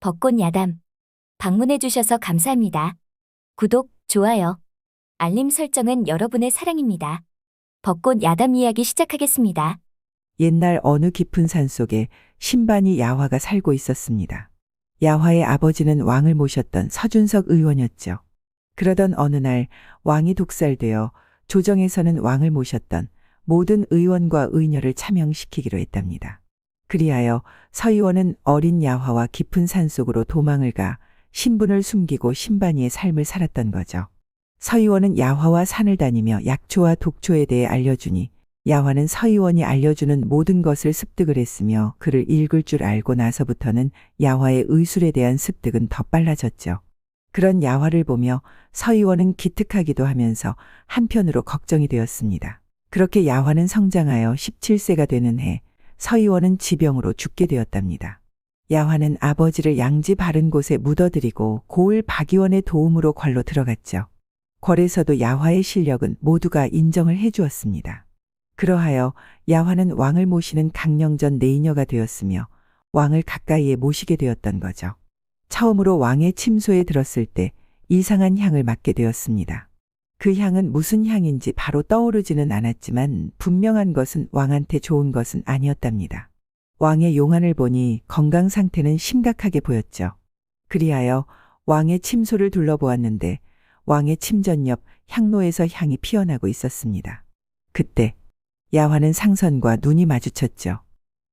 벚꽃 야담. 방문해주셔서 감사합니다. 구독, 좋아요, 알림 설정은 여러분의 사랑입니다. 벚꽃 야담 이야기 시작하겠습니다. 옛날 어느 깊은 산속에 신반이 야화가 살고 있었습니다. 야화의 아버지는 왕을 모셨던 서준석 의원이었죠. 그러던 어느 날 왕이 독살되어 조정에서는 왕을 모셨던 모든 의원과 의녀를 차명시키기로 했답니다. 그리하여 서 의원은 어린 야화와 깊은 산속으로 도망을 가 신분을 숨기고 신반이의 삶을 살았던 거죠. 서 의원은 야화와 산을 다니며 약초와 독초에 대해 알려주니 야화는 서 의원이 알려주는 모든 것을 습득을 했으며 그를 읽을 줄 알고 나서부터는 야화의 의술에 대한 습득은 더 빨라졌죠. 그런 야화를 보며 서 의원은 기특하기도 하면서 한편으로 걱정이 되었습니다. 그렇게 야화는 성장하여 17세가 되는 해 서 의원은 지병으로 죽게 되었답니다. 야화는 아버지를 양지 바른 곳에 묻어드리고 고을 박의원의 도움으로 궐로 들어갔죠. 궐에서도 야화의 실력은 모두가 인정을 해주었습니다. 그러하여 야화는 왕을 모시는 강령전 내이녀가 되었으며 왕을 가까이에 모시게 되었던 거죠. 처음으로 왕의 침소에 들었을 때 이상한 향을 맡게 되었습니다. 그 향은 무슨 향인지 바로 떠오르지는 않았지만 분명한 것은 왕한테 좋은 것은 아니었답니다. 왕의 용안을 보니 건강 상태는 심각하게 보였죠. 그리하여 왕의 침소를 둘러보았는데 왕의 침전 옆 향로에서 향이 피어나고 있었습니다. 그때 야화는 상선과 눈이 마주쳤죠.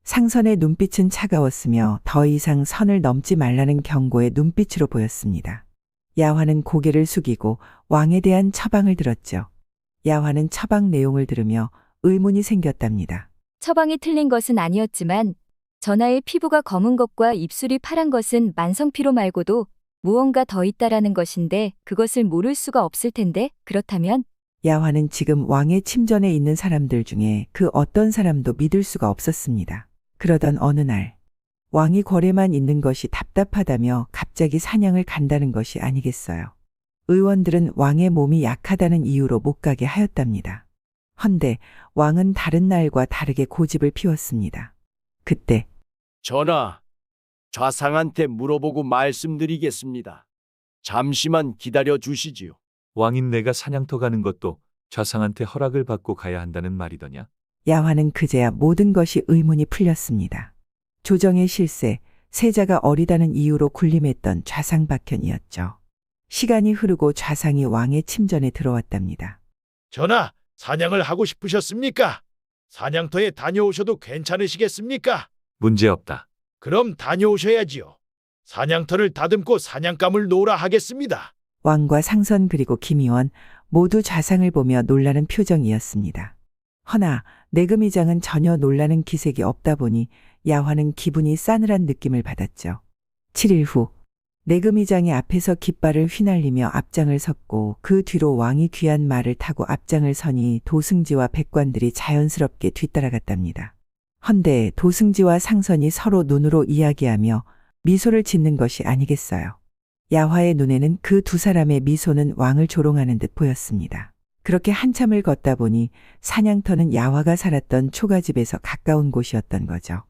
상선의 눈빛은 차가웠으며 더 이상 선을 넘지 말라는 경고의 눈빛으로 보였습니다. 야화는 고개를 숙이고 왕에 대한 처방을 들었죠. 야화는 처방 내용을 들으며 의문이 생겼답니다. 처방이 틀린 것은 아니었지만 전하의 피부가 검은 것과 입술이 파란 것은 만성피로 말고도 무언가 더 있다라는 것인데 그것을 모를 수가 없을 텐데 그렇다면? 야화는 지금 왕의 침전에 있는 사람들 중에 그 어떤 사람도 믿을 수가 없었습니다. 그러던 어느 날 왕이 궐에만 있는 것이 답답하다며 갑자기 사냥을 간다는 것이 아니겠어요. 의원들은 왕의 몸이 약하다는 이유로 못 가게 하였답니다. 헌데 왕은 다른 날과 다르게 고집을 피웠습니다. 그때 전하, 좌상한테 물어보고 말씀드리겠습니다. 잠시만 기다려 주시지요. 왕인 내가 사냥터 가는 것도 좌상한테 허락을 받고 가야 한다는 말이더냐? 야화는 그제야 모든 것이 의문이 풀렸습니다. 조정의 실세, 세자가 어리다는 이유로 군림했던 좌상 박현이었죠. 시간이 흐르고 좌상이 왕의 침전에 들어왔답니다. 전하, 사냥을 하고 싶으셨습니까? 사냥터에 다녀오셔도 괜찮으시겠습니까? 문제없다. 그럼 다녀오셔야지요. 사냥터를 다듬고 사냥감을 놓으라 하겠습니다. 왕과 상선 그리고 김의원 모두 좌상을 보며 놀라는 표정이었습니다. 허나 내금의장은 전혀 놀라는 기색이 없다 보니 야화는 기분이 싸늘한 느낌을 받았죠. 7일 후 내금의장이 앞에서 깃발을 휘날리며 앞장을 섰고 그 뒤로 왕이 귀한 말을 타고 앞장을 서니 도승지와 백관들이 자연스럽게 뒤따라갔답니다. 헌데 도승지와 상선이 서로 눈으로 이야기하며 미소를 짓는 것이 아니겠어요. 야화의 눈에는 그 두 사람의 미소는 왕을 조롱하는 듯 보였습니다. 그렇게 한참을 걷다 보니 사냥터는 야화가 살았던 초가집에서 가까운 곳이었던 거죠.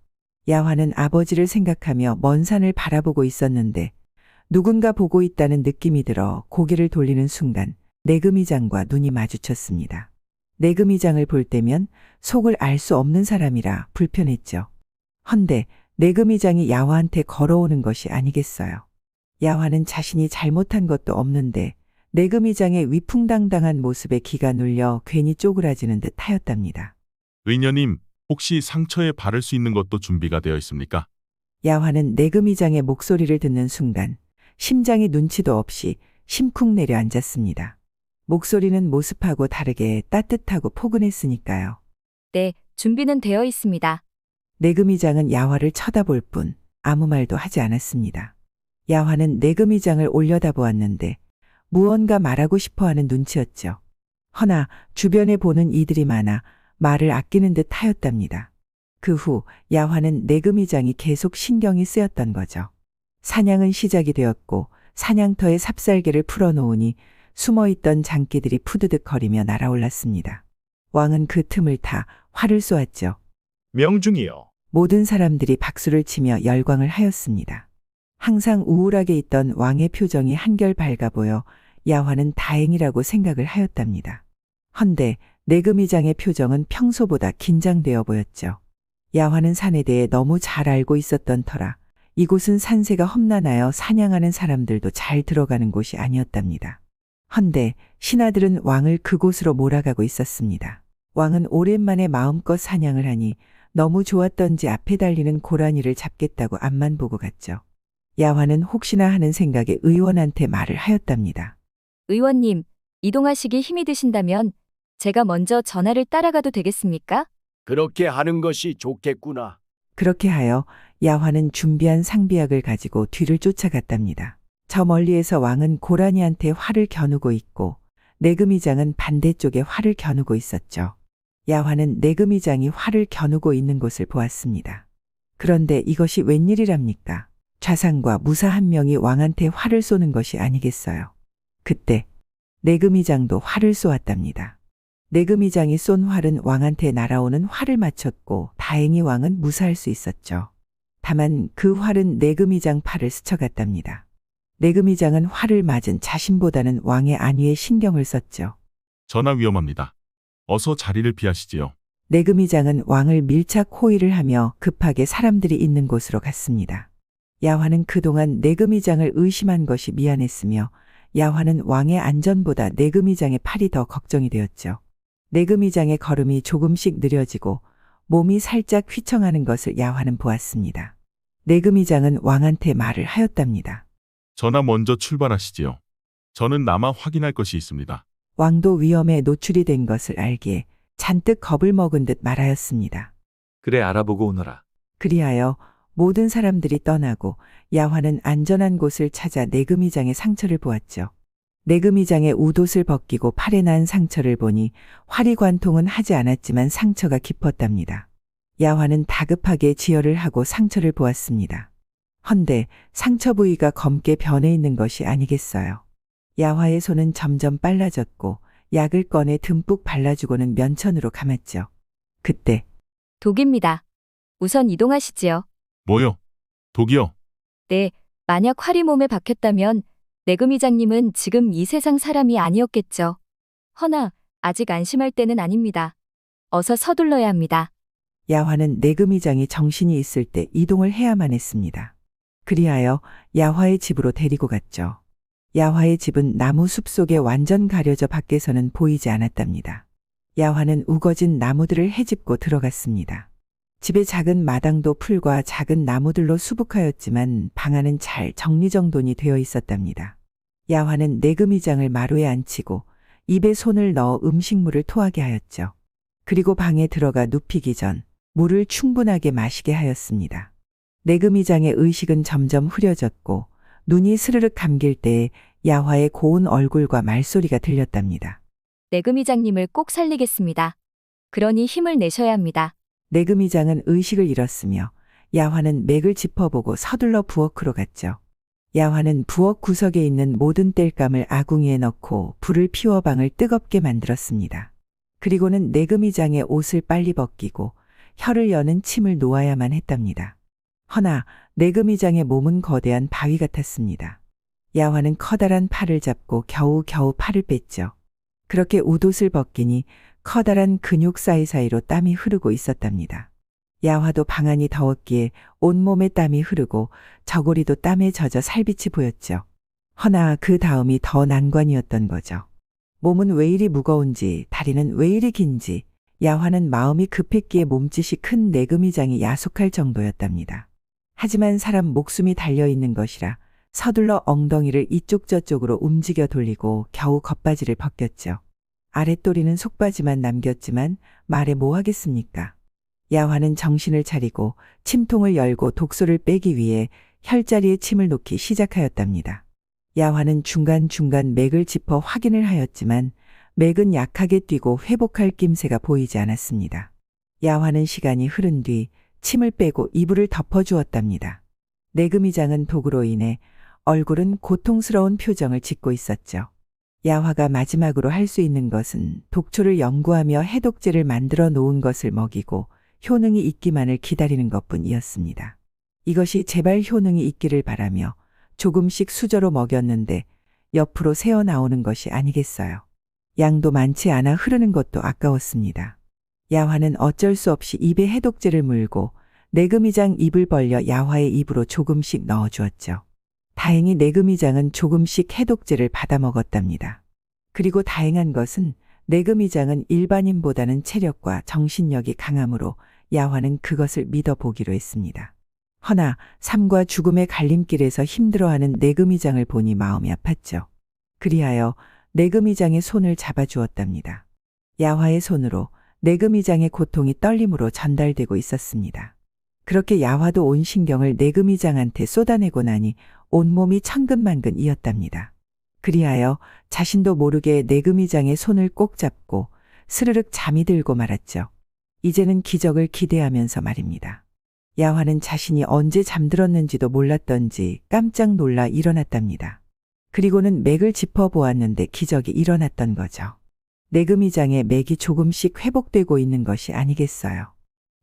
야화는 아버지를 생각하며 먼 산을 바라보고 있었는데 누군가 보고 있다는 느낌이 들어 고개를 돌리는 순간 내금의장과 눈이 마주쳤습니다. 내금의장을 볼 때면 속을 알 수 없는 사람이라 불편했죠. 헌데 내금의장이 야화한테 걸어오는 것이 아니겠어요. 야화는 자신이 잘못한 것도 없는데 내금의장의 위풍당당한 모습에 기가 눌려 괜히 쪼그라지는 듯 하였답니다. 의녀님, 혹시 상처에 바를 수 있는 것도 준비가 되어 있습니까? 야화는 내금의장의 목소리를 듣는 순간 심장이 눈치도 없이 심쿵 내려앉았습니다. 목소리는 모습하고 다르게 따뜻하고 포근했으니까요. 네, 준비는 되어 있습니다. 내금의장은 야화를 쳐다볼 뿐 아무 말도 하지 않았습니다. 야화는 내금의장을 올려다보았는데 무언가 말하고 싶어하는 눈치였죠. 허나 주변에 보는 이들이 많아 말을 아끼는 듯 하였답니다. 그 후 야화는 내금의장이 계속 신경이 쓰였던 거죠. 사냥은 시작이 되었고 사냥터에 삽살개를 풀어놓으니 숨어있던 장기들이 푸드득거리며 날아올랐습니다. 왕은 그 틈을 타 활을 쏘았죠. 명중이요. 모든 사람들이 박수를 치며 열광을 하였습니다. 항상 우울하게 있던 왕의 표정이 한결 밝아 보여 야화는 다행이라고 생각을 하였답니다. 헌데 내금위장의 표정은 평소보다 긴장되어 보였죠. 야화는 산에 대해 너무 잘 알고 있었던 터라 이곳은 산세가 험난하여 사냥하는 사람들도 잘 들어가는 곳이 아니었답니다. 헌데 신하들은 왕을 그곳으로 몰아가고 있었습니다. 왕은 오랜만에 마음껏 사냥을 하니 너무 좋았던지 앞에 달리는 고라니를 잡겠다고 앞만 보고 갔죠. 야화는 혹시나 하는 생각에 의원한테 말을 하였답니다. 의원님, 이동하시기 힘이 드신다면 제가 먼저 전하를 따라가도 되겠습니까? 그렇게 하는 것이 좋겠구나. 그렇게 하여 야화는 준비한 상비약을 가지고 뒤를 쫓아갔답니다. 저 멀리에서 왕은 고라니한테 활을 겨누고 있고 내금위장은 반대쪽에 활을 겨누고 있었죠. 야화는 내금위장이 활을 겨누고 있는 곳을 보았습니다. 그런데 이것이 웬일이랍니까? 좌상과 무사 한 명이 왕한테 활을 쏘는 것이 아니겠어요. 그때 내금위장도 활을 쏘았답니다. 내금위장이 쏜 활은 왕한테 날아오는 활을 맞췄고 다행히 왕은 무사할 수 있었죠. 다만 그 활은 내금위장 팔을 스쳐갔답니다. 내금위장은 활을 맞은 자신보다는 왕의 안위에 신경을 썼죠. 전하 위험합니다. 어서 자리를 피하시지요. 내금위장은 왕을 밀착 호위를 하며 급하게 사람들이 있는 곳으로 갔습니다. 야화는 그동안 내금위장을 의심한 것이 미안했으며 야화는 왕의 안전보다 내금위장의 팔이 더 걱정이 되었죠. 내금위장의 걸음이 조금씩 느려지고 몸이 살짝 휘청하는 것을 야화는 보았습니다. 내금위장은 왕한테 말을 하였답니다. 전하 먼저 출발하시지요. 저는 남아 확인할 것이 있습니다. 왕도 위험에 노출이 된 것을 알기에 잔뜩 겁을 먹은 듯 말하였습니다. 그래 알아보고 오너라. 그리하여 모든 사람들이 떠나고 야화는 안전한 곳을 찾아 내금위장의 상처를 보았죠. 내금위장의 웃옷을 벗기고 팔에 난 상처를 보니 활이 관통은 하지 않았지만 상처가 깊었답니다. 야화는 다급하게 지혈을 하고 상처를 보았습니다. 헌데 상처 부위가 검게 변해 있는 것이 아니겠어요. 야화의 손은 점점 빨라졌고 약을 꺼내 듬뿍 발라주고는 면천으로 감았죠. 그때 독입니다. 우선 이동하시지요. 뭐요? 독이요? 네, 만약 활이 몸에 박혔다면 내금위장님은 지금 이 세상 사람이 아니었겠죠. 허나 아직 안심할 때는 아닙니다. 어서 서둘러야 합니다. 야화는 내금위장이 정신이 있을 때 이동을 해야만 했습니다. 그리하여 야화의 집으로 데리고 갔죠. 야화의 집은 나무 숲 속에 완전 가려져 밖에서는 보이지 않았답니다. 야화는 우거진 나무들을 헤집고 들어갔습니다. 집의 작은 마당도 풀과 작은 나무들로 수북하였지만 방 안은 잘 정리정돈이 되어 있었답니다. 야화는 내금위장을 마루에 앉히고 입에 손을 넣어 음식물을 토하게 하였죠. 그리고 방에 들어가 눕히기 전 물을 충분하게 마시게 하였습니다. 내금위장의 의식은 점점 흐려졌고 눈이 스르륵 감길 때에 야화의 고운 얼굴과 말소리가 들렸답니다. 내금위장님을 꼭 살리겠습니다. 그러니 힘을 내셔야 합니다. 내금위장은 의식을 잃었으며 야화는 맥을 짚어보고 서둘러 부엌으로 갔죠. 야화는 부엌 구석에 있는 모든 땔감을 아궁이에 넣고 불을 피워 방을 뜨겁게 만들었습니다. 그리고는 내금위장의 옷을 빨리 벗기고 혀를 여는 침을 놓아야만 했답니다. 허나 내금위장의 몸은 거대한 바위 같았습니다. 야화는 커다란 팔을 잡고 겨우겨우 팔을 뺐죠. 그렇게 웃옷을 벗기니 커다란 근육 사이사이로 땀이 흐르고 있었답니다. 야화도 방안이 더웠기에 온몸에 땀이 흐르고 저고리도 땀에 젖어 살빛이 보였죠. 허나 그 다음이 더 난관이었던 거죠. 몸은 왜 이리 무거운지 다리는 왜 이리 긴지 야화는 마음이 급했기에 몸짓이 큰 내금위장이 야속할 정도였답니다. 하지만 사람 목숨이 달려있는 것이라 서둘러 엉덩이를 이쪽 저쪽으로 움직여 돌리고 겨우 겉바지를 벗겼죠. 아랫도리는 속바지만 남겼지만 말해 뭐 하겠습니까? 야화는 정신을 차리고 침통을 열고 독소를 빼기 위해 혈자리에 침을 놓기 시작하였답니다. 야화는 중간중간 맥을 짚어 확인을 하였지만 맥은 약하게 뛰고 회복할 낌새가 보이지 않았습니다. 야화는 시간이 흐른 뒤 침을 빼고 이불을 덮어주었답니다. 내금위장은 독으로 인해 얼굴은 고통스러운 표정을 짓고 있었죠. 야화가 마지막으로 할 수 있는 것은 독초를 연구하며 해독제를 만들어 놓은 것을 먹이고 효능이 있기만을 기다리는 것뿐이었습니다. 이것이 제발 효능이 있기를 바라며 조금씩 수저로 먹였는데 옆으로 새어 나오는 것이 아니겠어요. 양도 많지 않아 흐르는 것도 아까웠습니다. 야화는 어쩔 수 없이 입에 해독제를 물고 내금이장 입을 벌려 야화의 입으로 조금씩 넣어주었죠. 다행히 내금이장은 조금씩 해독제를 받아 먹었답니다. 그리고 다행한 것은 내금이장은 일반인보다는 체력과 정신력이 강하므로 야화는 그것을 믿어보기로 했습니다. 허나 삶과 죽음의 갈림길에서 힘들어하는 내금이장을 보니 마음이 아팠죠. 그리하여 내금이장의 손을 잡아주었답니다. 야화의 손으로 내금이장의 고통이 떨림으로 전달되고 있었습니다. 그렇게 야화도 온 신경을 내금이장한테 쏟아내고 나니 온몸이 천근만근이었답니다. 그리하여 자신도 모르게 내금이장의 손을 꼭 잡고 스르륵 잠이 들고 말았죠. 이제는 기적을 기대하면서 말입니다. 야화는 자신이 언제 잠들었는지도 몰랐던지 깜짝 놀라 일어났답니다. 그리고는 맥을 짚어보았는데 기적이 일어났던 거죠. 내금이장의 맥이 조금씩 회복되고 있는 것이 아니겠어요.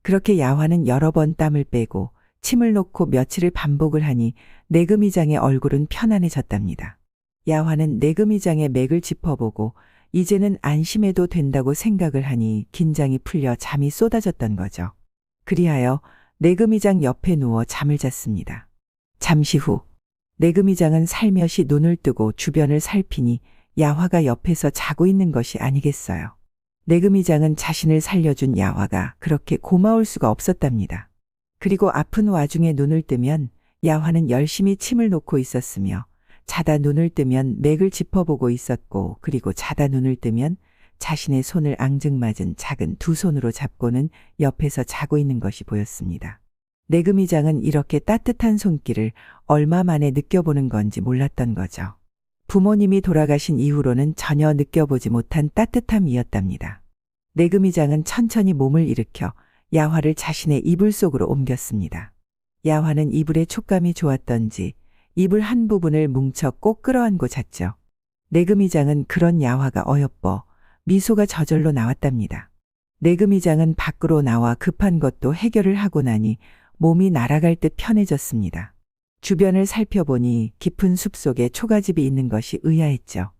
그렇게 야화는 여러 번 땀을 빼고 침을 놓고 며칠을 반복을 하니 내금이장의 얼굴은 편안해졌답니다. 야화는 내금이장의 맥을 짚어보고 이제는 안심해도 된다고 생각을 하니 긴장이 풀려 잠이 쏟아졌던 거죠. 그리하여 내금이장 옆에 누워 잠을 잤습니다. 잠시 후 내금이장은 살며시 눈을 뜨고 주변을 살피니 야화가 옆에서 자고 있는 것이 아니겠어요. 내금이장은 자신을 살려준 야화가 그렇게 고마울 수가 없었답니다. 그리고 아픈 와중에 눈을 뜨면 야화는 열심히 침을 놓고 있었으며 자다 눈을 뜨면 맥을 짚어보고 있었고 그리고 자다 눈을 뜨면 자신의 손을 앙증맞은 작은 두 손으로 잡고는 옆에서 자고 있는 것이 보였습니다. 내금이장은 이렇게 따뜻한 손길을 얼마 만에 느껴보는 건지 몰랐던 거죠. 부모님이 돌아가신 이후로는 전혀 느껴보지 못한 따뜻함이었답니다. 내금이장은 천천히 몸을 일으켜 야화를 자신의 이불 속으로 옮겼습니다. 야화는 이불의 촉감이 좋았던지 이불 한 부분을 뭉쳐 꼭 끌어안고 잤죠. 내금이장은 그런 야화가 어여뻐 미소가 저절로 나왔답니다. 내금이장은 밖으로 나와 급한 것도 해결을 하고 나니 몸이 날아갈 듯 편해졌습니다. 주변을 살펴보니 깊은 숲속에 초가집이 있는 것이 의아했죠.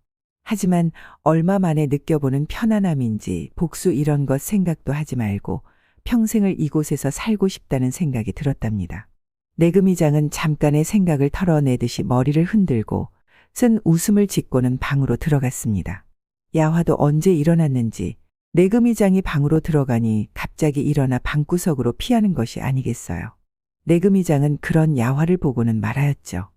하지만 얼마 만에 느껴보는 편안함인지 복수 이런 것 생각도 하지 말고 평생을 이곳에서 살고 싶다는 생각이 들었답니다. 내금이장은 잠깐의 생각을 털어내듯이 머리를 흔들고 쓴 웃음을 짓고는 방으로 들어갔습니다. 야화도 언제 일어났는지 내금이장이 방으로 들어가니 갑자기 일어나 방구석으로 피하는 것이 아니겠어요. 내금이장은 그런 야화를 보고는 말하였죠.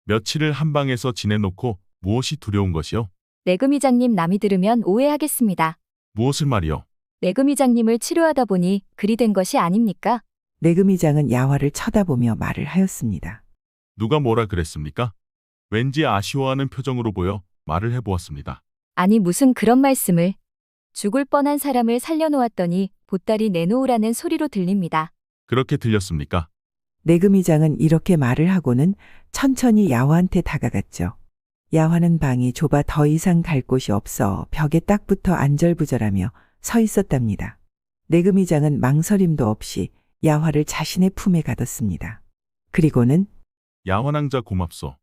며칠을 한 방에서 지내놓고 무엇이 두려운 것이요? 내금이장님 남이 들으면 오해하겠습니다. 무엇을 말이요? 내금이장님을 치료하다 보니 그리 된 것이 아닙니까? 내금이장은 야화를 쳐다보며 말을 하였습니다. 누가 뭐라 그랬습니까? 왠지 아쉬워하는 표정으로 보여 말을 해보았습니다. 아니 무슨 그런 말씀을. 죽을 뻔한 사람을 살려놓았더니 보따리 내놓으라는 소리로 들립니다. 그렇게 들렸습니까? 내금이장은 이렇게 말을 하고는 천천히 야화한테 다가갔죠. 야화는 방이 좁아 더 이상 갈 곳이 없어 벽에 딱 붙어 안절부절하며 서 있었답니다. 내금이장은 망설임도 없이 야화를 자신의 품에 가뒀습니다. 그리고는 야화낭자 고맙소.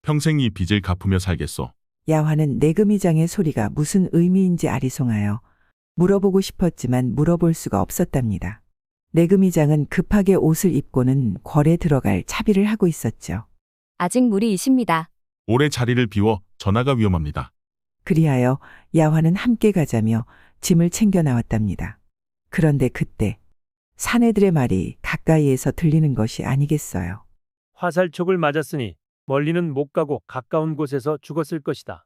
평생 이 빚을 갚으며 살겠소. 야화는 내금이장의 소리가 무슨 의미인지 아리송하여 물어보고 싶었지만 물어볼 수가 없었답니다. 내금이장은 급하게 옷을 입고는 궐에 들어갈 차비를 하고 있었죠. 아직 물이 이십니다. 오래 자리를 비워 전화가 위험합니다. 그리하여 야화는 함께 가자며 짐을 챙겨 나왔답니다. 그런데 그때 사내들의 말이 가까이에서 들리는 것이 아니겠어요. 화살촉을 맞았으니 멀리는 못 가고 가까운 곳에서 죽었을 것이다.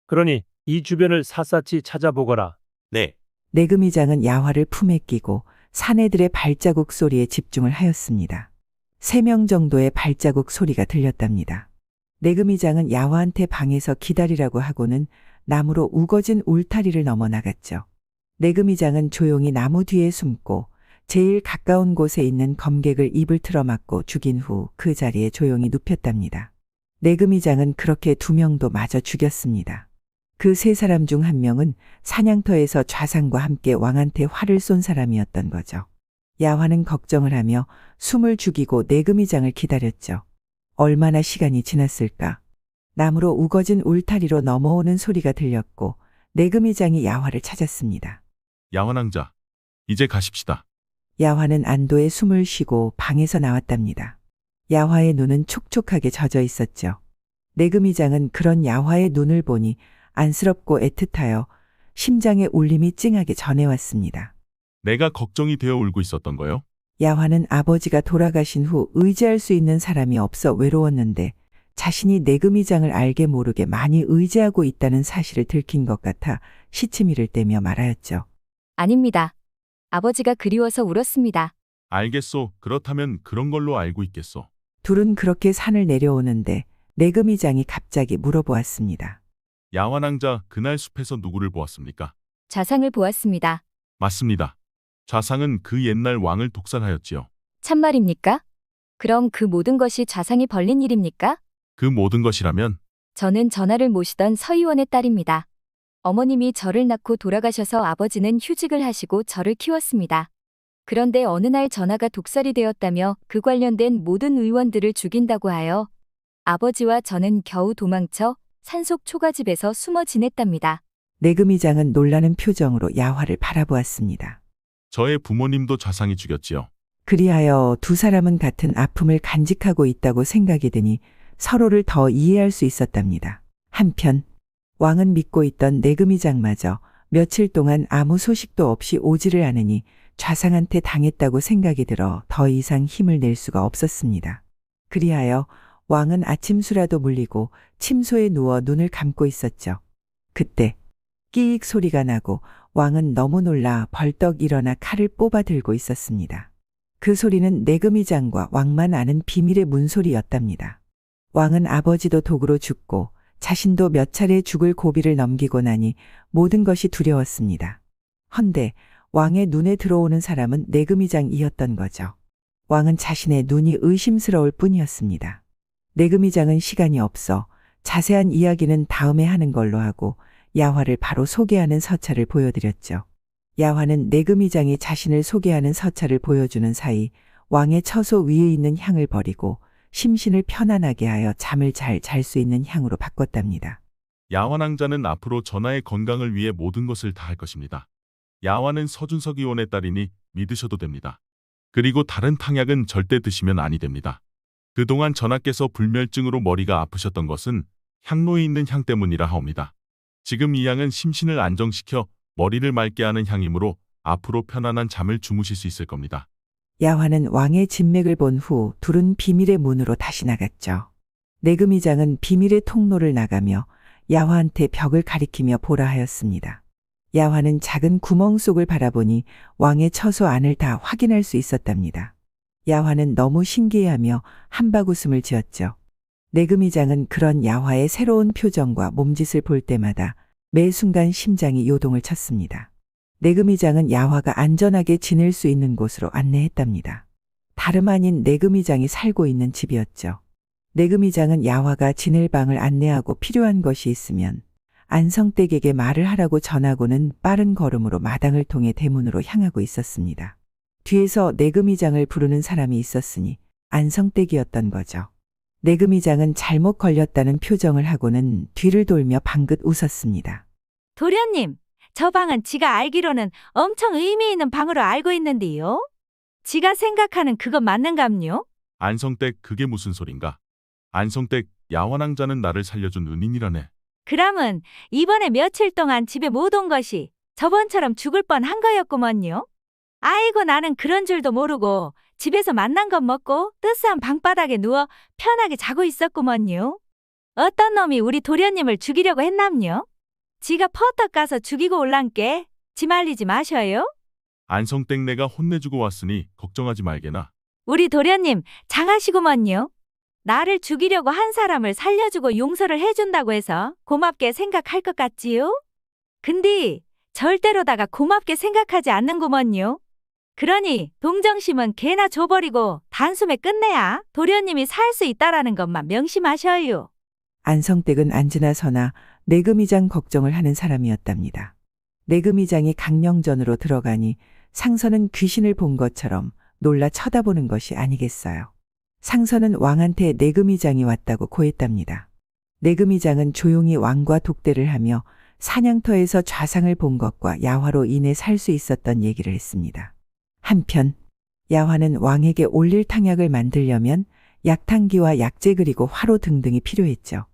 그러니 이 주변을 샅샅이 찾아보거라. 네, 내금이장은 야화를 품에 끼고 사내들의 발자국 소리에 집중을 하였습니다. 3명 정도의 발자국 소리가 들렸답니다. 내금이장은 야화한테 방에서 기다리라고 하고는 나무로 우거진 울타리를 넘어 나갔죠. 내금이장은 조용히 나무 뒤에 숨고 제일 가까운 곳에 있는 검객을 입을 틀어막고 죽인 후 그 자리에 조용히 눕혔답니다. 내금이장은 그렇게 2명도 마저 죽였습니다. 그 3사람 중 1명은 사냥터에서 좌상과 함께 왕한테 활을 쏜 사람이었던 거죠. 야화는 걱정을 하며 숨을 죽이고 내금이장을 기다렸죠. 얼마나 시간이 지났을까? 나무로 우거진 울타리로 넘어오는 소리가 들렸고 내금이장이 야화를 찾았습니다. 야환왕자, 이제 가십시다. 야화는 안도의 숨을 쉬고 방에서 나왔답니다. 야화의 눈은 촉촉하게 젖어 있었죠. 내금이장은 그런 야화의 눈을 보니 안쓰럽고 애틋하여 심장의 울림이 찡하게 전해왔습니다. 내가 걱정이 되어 울고 있었던 거요? 야화는 아버지가 돌아가신 후 의지할 수 있는 사람이 없어 외로웠는데 자신이 내금이장을 알게 모르게 많이 의지하고 있다는 사실을 들킨 것 같아 시치미를 떼며 말하였죠. 아닙니다. 아버지가 그리워서 울었습니다. 알겠소. 그렇다면 그런 걸로 알고 있겠소. 둘은 그렇게 산을 내려오는데 내금이장이 갑자기 물어보았습니다. 야환왕자, 그날 숲에서 누구를 보았습니까? 좌상을 보았습니다. 맞습니다. 좌상은 그 옛날 왕을 독살하였지요. 참말입니까? 그럼 그 모든 것이 좌상이 벌린 일입니까? 그 모든 것이라면 저는 전하를 모시던 서의원의 딸입니다. 어머님이 저를 낳고 돌아가셔서 아버지는 휴직을 하시고 저를 키웠습니다. 그런데 어느 날 전하가 독살이 되었다며 그 관련된 모든 의원들을 죽인다고 하여 아버지와 저는 겨우 도망쳐 산속 초가집에서 숨어 지냈답니다. 내금이장은 놀라는 표정으로 야화를 바라보았습니다. 저의 부모님도 좌상이 죽였지요. 그리하여 두 사람은 같은 아픔을 간직하고 있다고 생각이 드니 서로를 더 이해할 수 있었답니다. 한편 왕은 믿고 있던 내금이장마저 며칠 동안 아무 소식도 없이 오지를 않으니 좌상한테 당했다고 생각이 들어 더 이상 힘을 낼 수가 없었습니다. 그리하여 왕은 아침수라도 물리고 침소에 누워 눈을 감고 있었죠. 그때 끼익 소리가 나고 왕은 너무 놀라 벌떡 일어나 칼을 뽑아 들고 있었습니다. 그 소리는 내금이장과 왕만 아는 비밀의 문소리였답니다. 왕은 아버지도 독으로 죽고 자신도 몇 차례 죽을 고비를 넘기고 나니 모든 것이 두려웠습니다. 헌데 왕의 눈에 들어오는 사람은 내금이장이었던 거죠. 왕은 자신의 눈이 의심스러울 뿐이었습니다. 내금이장은 시간이 없어 자세한 이야기는 다음에 하는 걸로 하고 야화를 바로 소개하는 서찰을 보여드렸죠. 야화는 내금이장이 자신을 소개하는 서찰을 보여주는 사이 왕의 처소 위에 있는 향을 버리고 심신을 편안하게 하여 잠을 잘 잘 수 있는 향으로 바꿨답니다. 야환왕자는 앞으로 전하의 건강을 위해 모든 것을 다할 것입니다. 야환은 서준석 의원의 딸이니 믿으셔도 됩니다. 그리고 다른 탕약은 절대 드시면 아니 됩니다. 그동안 전하께서 불멸증으로 머리가 아프셨던 것은 향로에 있는 향 때문이라 하옵니다. 지금 이 향은 심신을 안정시켜 머리를 맑게 하는 향이므로 앞으로 편안한 잠을 주무실 수 있을 겁니다. 야화는 왕의 진맥을 본 후 둘은 비밀의 문으로 다시 나갔죠. 내금이장은 비밀의 통로를 나가며 야화한테 벽을 가리키며 보라 하였습니다. 야화는 작은 구멍 속을 바라보니 왕의 처소 안을 다 확인할 수 있었답니다. 야화는 너무 신기해하며 한박웃음을 지었죠. 내금이장은 그런 야화의 새로운 표정과 몸짓을 볼 때마다 매 순간 심장이 요동을 쳤습니다. 내금이장은 야화가 안전하게 지낼 수 있는 곳으로 안내했답니다. 다름 아닌 내금이장이 살고 있는 집이었죠. 내금이장은 야화가 지낼 방을 안내하고 필요한 것이 있으면 안성댁에게 말을 하라고 전하고는 빠른 걸음으로 마당을 통해 대문으로 향하고 있었습니다. 뒤에서 내금이장을 부르는 사람이 있었으니 안성댁이었던 거죠. 내금이장은 잘못 걸렸다는 표정을 하고는 뒤를 돌며 방긋 웃었습니다. 도련님, 저 방은 지가 알기로는 엄청 의미 있는 방으로 알고 있는데요. 지가 생각하는 그거 맞는감요? 안성댁 그게 무슨 소린가? 안성댁 야환왕자는 나를 살려준 은인이라네. 그럼은 이번에 며칠 동안 집에 못 온 것이 저번처럼 죽을 뻔한 거였구먼요. 아이고 나는 그런 줄도 모르고 집에서 만난 것 먹고 뜨스한 방바닥에 누워 편하게 자고 있었구먼요. 어떤 놈이 우리 도련님을 죽이려고 했남요? 지가 퍼뜩 가서 죽이고 올란께 지 말리지 마셔요. 안성댁 내가 혼내주고 왔으니 걱정하지 말게나. 우리 도련님 장하시구먼요. 나를 죽이려고 한 사람을 살려주고 용서를 해준다고 해서 고맙게 생각할 것 같지요? 근데 절대로다가 고맙게 생각하지 않는구먼요. 그러니 동정심은 개나 줘버리고 단숨에 끝내야 도련님이 살 수 있다라는 것만 명심하셔요. 안성댁은 앉으나 서나 내금이장 걱정을 하는 사람이었답니다. 내금이장이 강령전으로 들어가니 상선은 귀신을 본 것처럼 놀라 쳐다보는 것이 아니겠어요. 상선은 왕한테 내금이장이 왔다고 고했답니다. 내금이장은 조용히 왕과 독대를 하며 사냥터에서 좌상을 본 것과 야화로 인해 살 수 있었던 얘기를 했습니다. 한편 야화는 왕에게 올릴 탕약을 만들려면 약탕기와 약재 그리고 화로 등등이 필요했죠.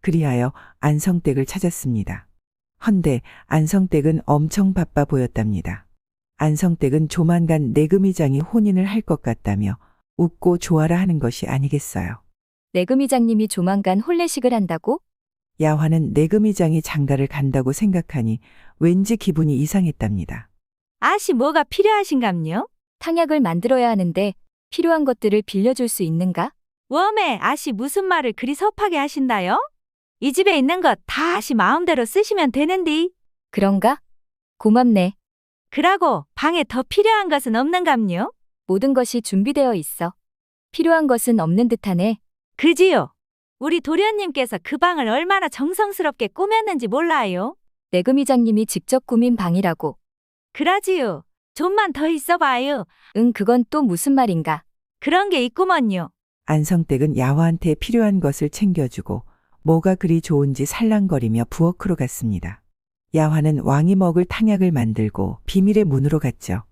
그리하여 안성댁을 찾았습니다. 헌데 안성댁은 엄청 바빠 보였답니다. 안성댁은 조만간 내금이장이 혼인을 할 것 같다며 웃고 좋아라 하는 것이 아니겠어요. 내금이장님이 조만간 혼례식을 한다고? 야화는 내금이장이 장가를 간다고 생각하니 왠지 기분이 이상했답니다. 아씨 뭐가 필요하신감요? 탕약을 만들어야 하는데 필요한 것들을 빌려줄 수 있는가? 웜에 아씨 무슨 말을 그리 섭하게 하신다요? 이 집에 있는 것 다 아씨 마음대로 쓰시면 되는디. 그런가? 고맙네. 그러고 방에 더 필요한 것은 없는감요? 모든 것이 준비되어 있어. 필요한 것은 없는 듯하네. 그지요? 우리 도련님께서 그 방을 얼마나 정성스럽게 꾸몄는지 몰라요? 내금이장님이 직접 꾸민 방이라고. 그러지요. 좀만 더 있어봐요. 응, 그건 또 무슨 말인가? 그런 게 있구먼요. 안성댁은 야화한테 필요한 것을 챙겨주고 뭐가 그리 좋은지 살랑거리며 부엌으로 갔습니다. 야화는 왕이 먹을 탕약을 만들고 비밀의 문으로 갔죠.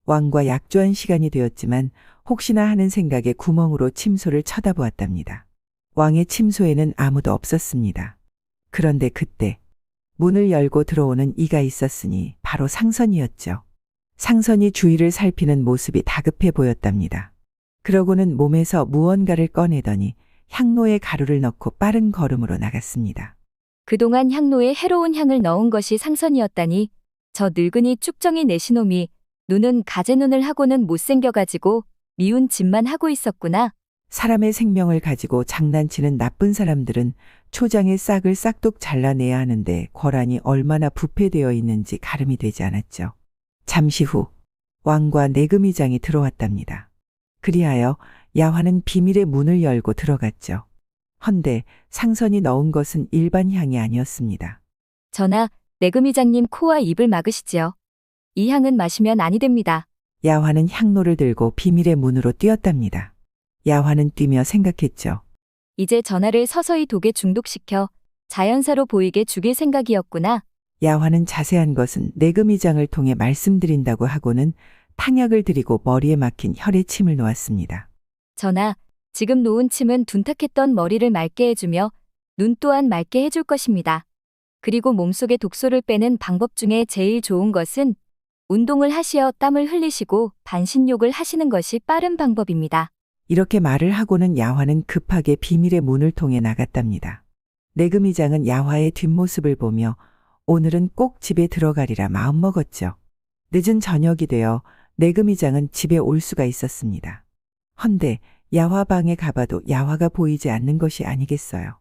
왕과 약조한 시간이 되었지만 혹시나 하는 생각에 구멍으로 침소를 쳐다보았답니다. 왕의 침소에는 아무도 없었습니다. 그런데 그때 문을 열고 들어오는 이가 있었으니 바로 상선이었죠. 상선이 주위를 살피는 모습이 다급해 보였답니다. 그러고는 몸에서 무언가를 꺼내더니 향로에 가루를 넣고 빠른 걸음으로 나갔습니다. 그동안 향로에 해로운 향을 넣은 것이 상선이었다니 저 늙은이 쭉정이 내시놈이 눈은 가재눈을 하고는 못생겨가지고 미운 짓만 하고 있었구나. 사람의 생명을 가지고 장난치는 나쁜 사람들은 초장의 싹을 싹둑 잘라내야 하는데 권한이 얼마나 부패되어 있는지 가름이 되지 않았죠. 잠시 후 왕과 내금이장이 들어왔답니다. 그리하여 야화는 비밀의 문을 열고 들어갔죠. 헌데 상선이 넣은 것은 일반 향이 아니었습니다. 전하, 내금이장님 코와 입을 막으시지요. 이 향은 마시면 아니 됩니다. 야화는 향로를 들고 비밀의 문으로 뛰었답니다. 야화는 뛰며 생각했죠. 이제 전하를 서서히 독에 중독시켜 자연사로 보이게 죽일 생각이었구나. 야화는 자세한 것은 내금이장을 통해 말씀드린다고 하고는 탕약을 들이고 머리에 막힌 혈에 침을 놓았습니다. 전하, 지금 놓은 침은 둔탁했던 머리를 맑게 해주며 눈 또한 맑게 해줄 것입니다. 그리고 몸속의 독소를 빼는 방법 중에 제일 좋은 것은 운동을 하시어 땀을 흘리시고 반신욕을 하시는 것이 빠른 방법입니다. 이렇게 말을 하고는 야화는 급하게 비밀의 문을 통해 나갔답니다. 내금이장은 야화의 뒷모습을 보며 오늘은 꼭 집에 들어가리라 마음먹었죠. 늦은 저녁이 되어 내금이장은 집에 올 수가 있었습니다. 헌데 야화 방에 가봐도 야화가 보이지 않는 것이 아니겠어요.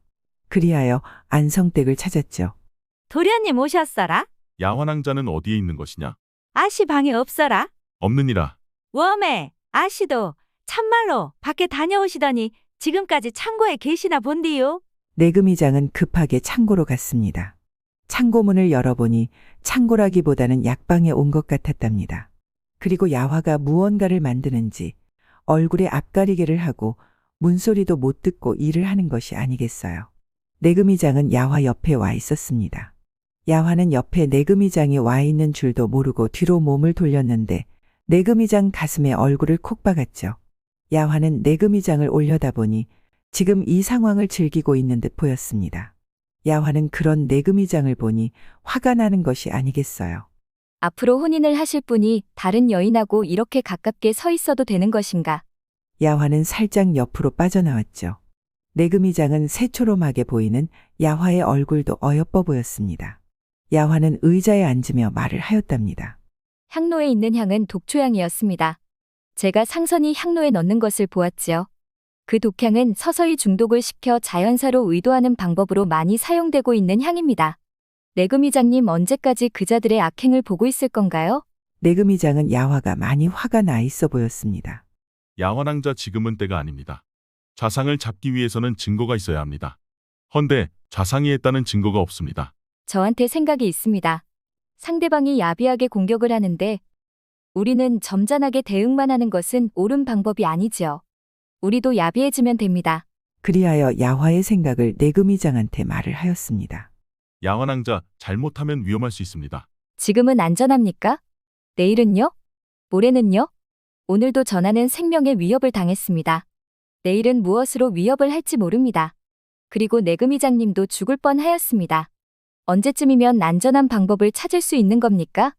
그리하여 안성댁을 찾았죠. 도련님 오셨어라? 야환왕자는 어디에 있는 것이냐? 아씨 방에 없어라? 없느니라. 웜에 아씨도 참말로 밖에 다녀오시더니 지금까지 창고에 계시나 본디요? 내금이장은 급하게 창고로 갔습니다. 창고문을 열어보니 창고라기보다는 약방에 온 것 같았답니다. 그리고 야화가 무언가를 만드는지 얼굴에 앞가리개를 하고 문소리도 못 듣고 일을 하는 것이 아니겠어요. 내금이장은 야화 옆에 와 있었습니다. 야화는 옆에 내금이장이 와 있는 줄도 모르고 뒤로 몸을 돌렸는데 내금이장 가슴에 얼굴을 콕 박았죠. 야화는 내금이장을 올려다보니 지금 이 상황을 즐기고 있는 듯 보였습니다. 야화는 그런 내금이장을 보니 화가 나는 것이 아니겠어요. 앞으로 혼인을 하실 분이 다른 여인하고 이렇게 가깝게 서 있어도 되는 것인가? 야화는 살짝 옆으로 빠져나왔죠. 내금이장은 새초롬하게 보이는 야화의 얼굴도 어여뻐 보였습니다. 야화는 의자에 앉으며 말을 하였답니다. 향로에 있는 향은 독초향이었습니다. 제가 상선이 향로에 넣는 것을 보았지요. 그 독향은 서서히 중독을 시켜 자연사로 의도하는 방법으로 많이 사용되고 있는 향입니다. 내금이장님 언제까지 그자들의 악행을 보고 있을 건가요? 내금이장은 야화가 많이 화가 나 있어 보였습니다. 야환왕자 지금은 때가 아닙니다. 좌상을 잡기 위해서는 증거가 있어야 합니다. 헌데 좌상이 했다는 증거가 없습니다. 저한테 생각이 있습니다. 상대방이 야비하게 공격을 하는데 우리는 점잖하게 대응만 하는 것은 옳은 방법이 아니지요. 우리도 야비해지면 됩니다. 그리하여 야화의 생각을 내금이장한테 말을 하였습니다. 야환왕자, 잘못하면 위험할 수 있습니다. 지금은 안전합니까? 내일은요? 모레는요? 오늘도 전하는 생명에 위협을 당했습니다. 내일은 무엇으로 위협을 할지 모릅니다. 그리고 내금이장님도 죽을 뻔하였습니다. 언제쯤이면 안전한 방법을 찾을 수 있는 겁니까?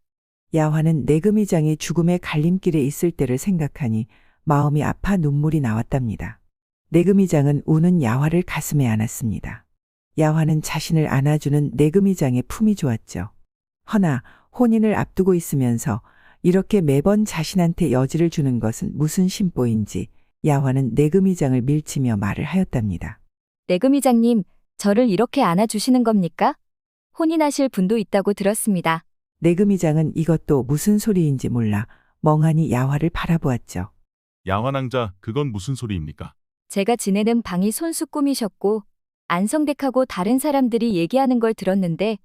야화는 내금이장이 죽음의 갈림길에 있을 때를 생각하니 마음이 아파 눈물이 나왔답니다. 내금이장은 우는 야화를 가슴에 안았습니다. 야화는 자신을 안아주는 내금이장의 품이 좋았죠. 허나 혼인을 앞두고 있으면서 이렇게 매번 자신한테 여지를 주는 것은 무슨 심보인지 야화는 내금이장을 밀치며 말을 하였답니다. 내금이장님, 저를 이렇게 안아주시는 겁니까? 혼인하실 분도 있다고 들었습니다. 내금이장은 이것도 무슨 소리인지 몰라 멍하니 야화를 바라보았죠. 야환왕자, 그건 무슨 소리입니까? 제가 지내는 방이 손수 꾸미셨고 안성댁하고 다른 사람들이 얘기하는 걸 들었는데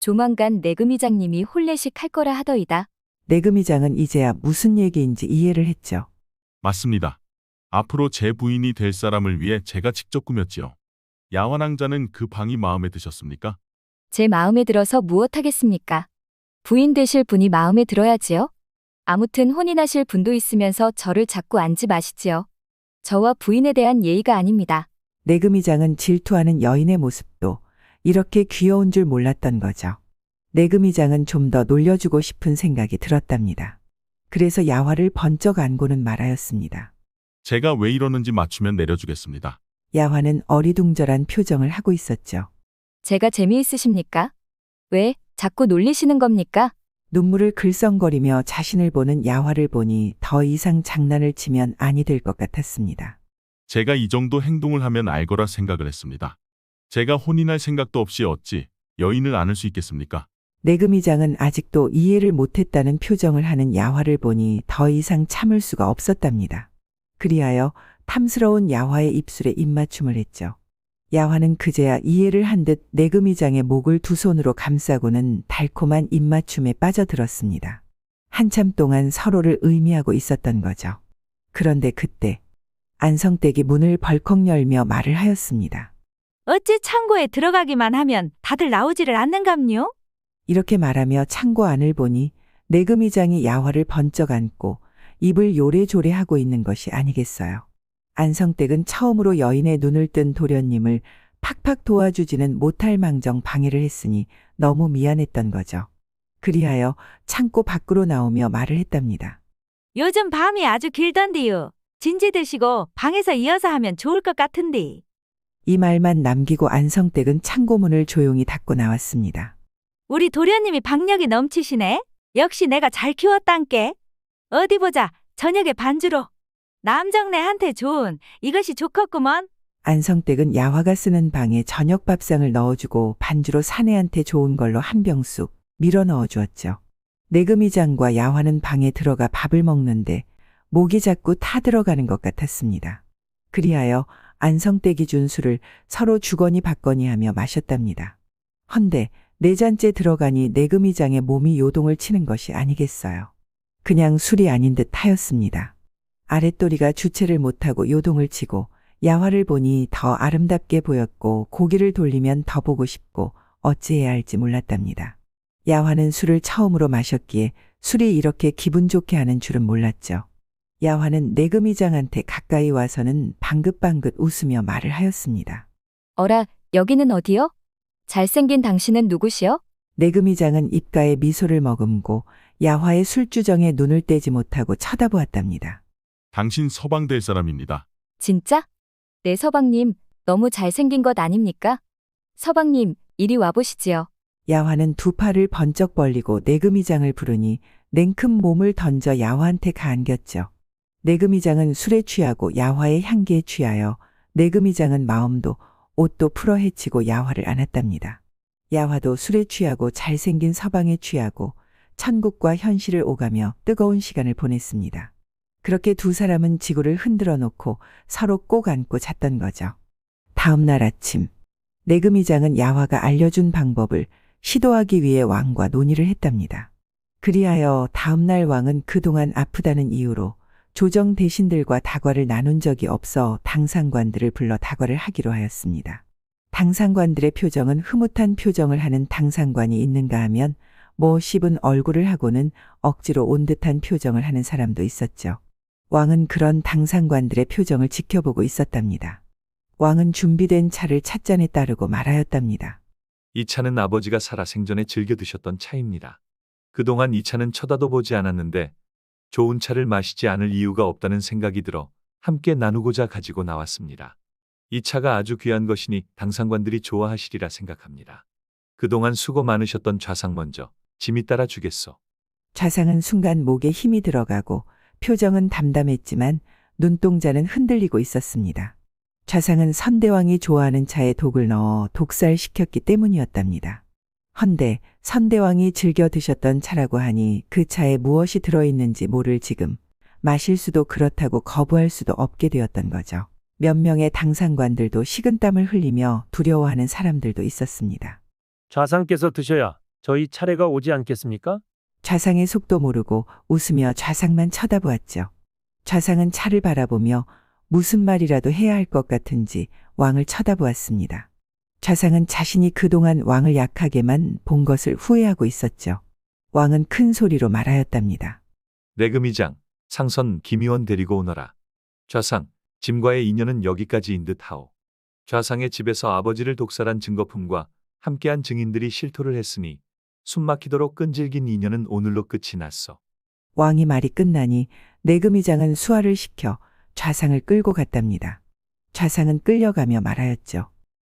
조만간 내금이장님이 혼례식 할 거라 하더이다. 내금이장은 이제야 무슨 얘기인지 이해를 했죠. 맞습니다. 앞으로 제 부인이 될 사람을 위해 제가 직접 꾸몄지요. 야환왕자는 그 방이 마음에 드셨습니까? 제 마음에 들어서 무엇하겠습니까? 부인 되실 분이 마음에 들어야지요. 아무튼 혼인하실 분도 있으면서 저를 자꾸 앉지 마시지요. 저와 부인에 대한 예의가 아닙니다. 내금이장은 질투하는 여인의 모습도 이렇게 귀여운 줄 몰랐던 거죠. 내금이장은 좀 더 놀려주고 싶은 생각이 들었답니다. 그래서 야화를 번쩍 안고는 말하였습니다. 제가 왜 이러는지 맞추면 내려주겠습니다. 야화는 어리둥절한 표정을 하고 있었죠. 제가 재미있으십니까? 왜 자꾸 놀리시는 겁니까? 눈물을 글썽거리며 자신을 보는 야화를 보니 더 이상 장난을 치면 아니 될 것 같았습니다. 제가 이 정도 행동을 하면 알 거라 생각을 했습니다. 제가 혼인할 생각도 없이 어찌 여인을 안을 수 있겠습니까? 내금이장은 아직도 이해를 못했다는 표정을 하는 야화를 보니 더 이상 참을 수가 없었답니다. 그리하여 탐스러운 야화의 입술에 입맞춤을 했죠. 야화는 그제야 이해를 한 듯 내금이장의 목을 두 손으로 감싸고는 달콤한 입맞춤에 빠져들었습니다. 한참 동안 서로를 의미하고 있었던 거죠. 그런데 그때 안성댁이 문을 벌컥 열며 말을 하였습니다. 어찌 창고에 들어가기만 하면 다들 나오지를 않는감요? 이렇게 말하며 창고 안을 보니 내금이장이 야화를 번쩍 안고 입을 요래조래 하고 있는 것이 아니겠어요. 안성댁은 처음으로 여인의 눈을 뜬 도련님을 팍팍 도와주지는 못할 망정 방해를 했으니 너무 미안했던 거죠. 그리하여 창고 밖으로 나오며 말을 했답니다. 요즘 밤이 아주 길던디요. 진지 드시고 방에서 이어서 하면 좋을 것 같은데. 이 말만 남기고 안성댁은 창고문을 조용히 닫고 나왔습니다. 우리 도련님이 박력이 넘치시네. 역시 내가 잘 키웠단께. 어디 보자. 저녁에 반주로. 남정네한테 좋은 이것이 좋겠구먼. 안성댁은 야화가 쓰는 방에 저녁 밥상을 넣어주고 반주로 사내한테 좋은 걸로 한 병 쑥 밀어 넣어주었죠. 내금이장과 야화는 방에 들어가 밥을 먹는데 목이 자꾸 타들어가는 것 같았습니다. 그리하여 안성댁이 준 술을 서로 주거니 받거니 하며 마셨답니다. 헌데 네 잔째 들어가니 내금이장의 몸이 요동을 치는 것이 아니겠어요. 그냥 술이 아닌 듯 하였습니다. 아랫도리가 주체를 못하고 요동을 치고 야화를 보니 더 아름답게 보였고 고개를 돌리면 더 보고 싶고 어찌해야 할지 몰랐답니다. 야화는 술을 처음으로 마셨기에 술이 이렇게 기분 좋게 하는 줄은 몰랐죠. 야화는 내금이장한테 가까이 와서는 방긋방긋 웃으며 말을 하였습니다. 어라, 여기는 어디요? 잘생긴 당신은 누구시여? 내금이장은 입가에 미소를 머금고 야화의 술주정에 눈을 떼지 못하고 쳐다보았답니다. 당신 서방될 사람입니다. 진짜? 네, 서방님, 너무 잘생긴 것 아닙니까? 서방님, 이리 와보시지요. 야화는 두 팔을 번쩍 벌리고 내금이장을 부르니 냉큼 몸을 던져 야화한테 가안겼죠. 내금이장은 술에 취하고 야화의 향기에 취하여 내금이장은 마음도 옷도 풀어 헤치고 야화를 안았답니다. 야화도 술에 취하고 잘생긴 서방에 취하고 천국과 현실을 오가며 뜨거운 시간을 보냈습니다. 그렇게 두 사람은 지구를 흔들어 놓고 서로 꼭 안고 잤던 거죠. 다음 날 아침, 내금이장은 야화가 알려준 방법을 시도하기 위해 왕과 논의를 했답니다. 그리하여 다음날 왕은 그동안 아프다는 이유로 조정 대신들과 다과를 나눈 적이 없어 당상관들을 불러 다과를 하기로 하였습니다. 당상관들의 표정은 흐뭇한 표정을 하는 당상관이 있는가 하면 씹은 얼굴을 하고는 억지로 온 듯한 표정을 하는 사람도 있었죠. 왕은 그런 당상관들의 표정을 지켜보고 있었답니다. 왕은 준비된 차를 찻잔에 따르고 말하였답니다. 이 차는 아버지가 살아 생전에 즐겨 드셨던 차입니다. 그동안 이 차는 쳐다도 보지 않았는데 좋은 차를 마시지 않을 이유가 없다는 생각이 들어 함께 나누고자 가지고 나왔습니다. 이 차가 아주 귀한 것이니 당상관들이 좋아하시리라 생각합니다. 그동안 수고 많으셨던 좌상 먼저 짐이 따라 주겠소. 좌상은 순간 목에 힘이 들어가고 표정은 담담했지만 눈동자는 흔들리고 있었습니다. 좌상은 선대왕이 좋아하는 차에 독을 넣어 독살시켰기 때문이었답니다. 헌데 선대왕이 즐겨 드셨던 차라고 하니 그 차에 무엇이 들어있는지 모를 지금 마실 수도 그렇다고 거부할 수도 없게 되었던 거죠. 몇 명의 당상관들도 식은땀을 흘리며 두려워하는 사람들도 있었습니다. 좌상께서 드셔야 저희 차례가 오지 않겠습니까? 좌상의 속도 모르고 웃으며 좌상만 쳐다보았죠. 좌상은 차를 바라보며 무슨 말이라도 해야 할 것 같은지 왕을 쳐다보았습니다. 좌상은 자신이 그동안 왕을 약하게만 본 것을 후회하고 있었죠. 왕은 큰 소리로 말하였답니다. 내금이장, 상선 김의원 데리고 오너라. 좌상, 짐과의 인연은 여기까지인 듯하오. 좌상의 집에서 아버지를 독살한 증거품과 함께한 증인들이 실토를 했으니 숨막히도록 끈질긴 인연은 오늘로 끝이 났어. 왕이 말이 끝나니 내금이장은 수하를 시켜 좌상을 끌고 갔답니다. 좌상은 끌려가며 말하였죠.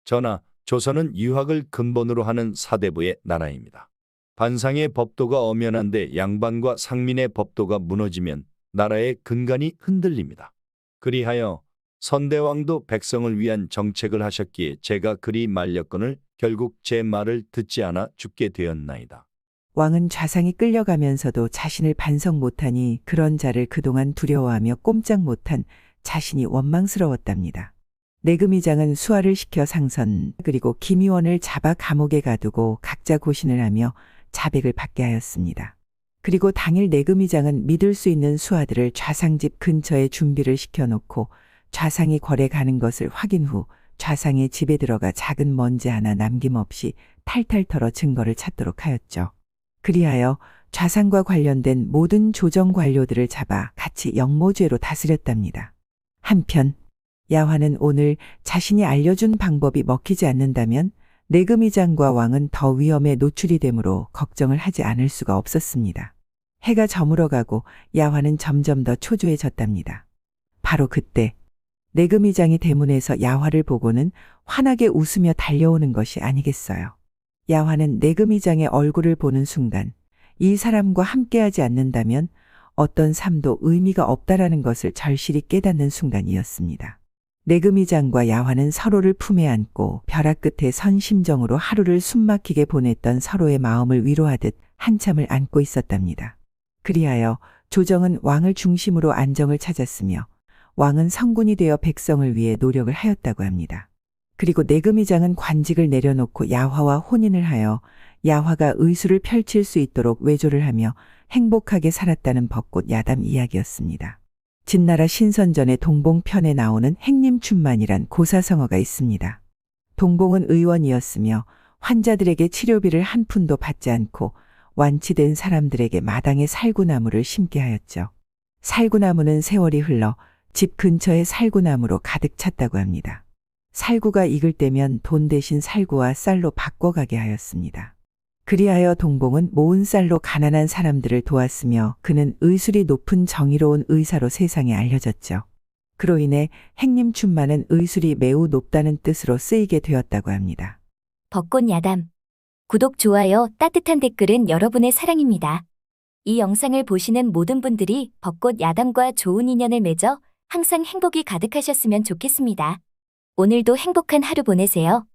전하, 조선은 유학을 근본으로 하는 사대부의 나라입니다. 반상의 법도가 엄연한데 양반과 상민의 법도가 무너지면 나라의 근간이 흔들립니다. 그리하여 선대왕도 백성을 위한 정책을 하셨기에 제가 그리 말렸거늘 결국 제 말을 듣지 않아 죽게 되었나이다. 왕은 좌상이 끌려가면서도 자신을 반성 못하니 그런 자를 그동안 두려워하며 꼼짝 못한 자신이 원망스러웠답니다. 내금이장은 수하를 시켜 상선 그리고 김의원을 잡아 감옥에 가두고 각자 고신을 하며 자백을 받게 하였습니다. 그리고 당일 내금이장은 믿을 수 있는 수하들을 좌상집 근처에 준비를 시켜놓고 좌상이 궐에 가는 것을 확인 후 좌상의 집에 들어가 작은 먼지 하나 남김없이 탈탈 털어 증거를 찾도록 하였죠. 그리하여 좌상과 관련된 모든 조정 관료들을 잡아 같이 영모죄로 다스렸답니다. 한편 야화는 오늘 자신이 알려준 방법이 먹히지 않는다면 내금이장과 왕은 더 위험에 노출이 되므로 걱정을 하지 않을 수가 없었습니다. 해가 저물어가고 야화는 점점 더 초조해졌답니다. 바로 그때 내금이장이 대문에서 야화를 보고는 환하게 웃으며 달려오는 것이 아니겠어요. 야화는 내금이장의 얼굴을 보는 순간 이 사람과 함께하지 않는다면 어떤 삶도 의미가 없다라는 것을 절실히 깨닫는 순간이었습니다. 내금이장과 야화는 서로를 품에 안고 벼락 끝에 선 심정으로 하루를 숨막히게 보냈던 서로의 마음을 위로하듯 한참을 안고 있었답니다. 그리하여 조정은 왕을 중심으로 안정을 찾았으며 왕은 성군이 되어 백성을 위해 노력을 하였다고 합니다. 그리고 내금이장은 관직을 내려놓고 야화와 혼인을 하여 야화가 의술을 펼칠 수 있도록 외조를 하며 행복하게 살았다는 벚꽃 야담 이야기였습니다. 진나라 신선전의 동봉편에 나오는 행림춘만이란 고사성어가 있습니다. 동봉은 의원이었으며 환자들에게 치료비를 한 푼도 받지 않고 완치된 사람들에게 마당에 살구나무를 심게 하였죠. 살구나무는 세월이 흘러 집 근처에 살구나무로 가득 찼다고 합니다. 살구가 익을 때면 돈 대신 살구와 쌀로 바꿔가게 하였습니다. 그리하여 동봉은 모은 쌀로 가난한 사람들을 도왔으며 그는 의술이 높은 정의로운 의사로 세상에 알려졌죠. 그로 인해 행림춘만은 의술이 매우 높다는 뜻으로 쓰이게 되었다고 합니다. 벚꽃 야담. 구독, 좋아요, 따뜻한 댓글은 여러분의 사랑입니다. 이 영상을 보시는 모든 분들이 벚꽃 야담과 좋은 인연을 맺어 항상 행복이 가득하셨으면 좋겠습니다. 오늘도 행복한 하루 보내세요.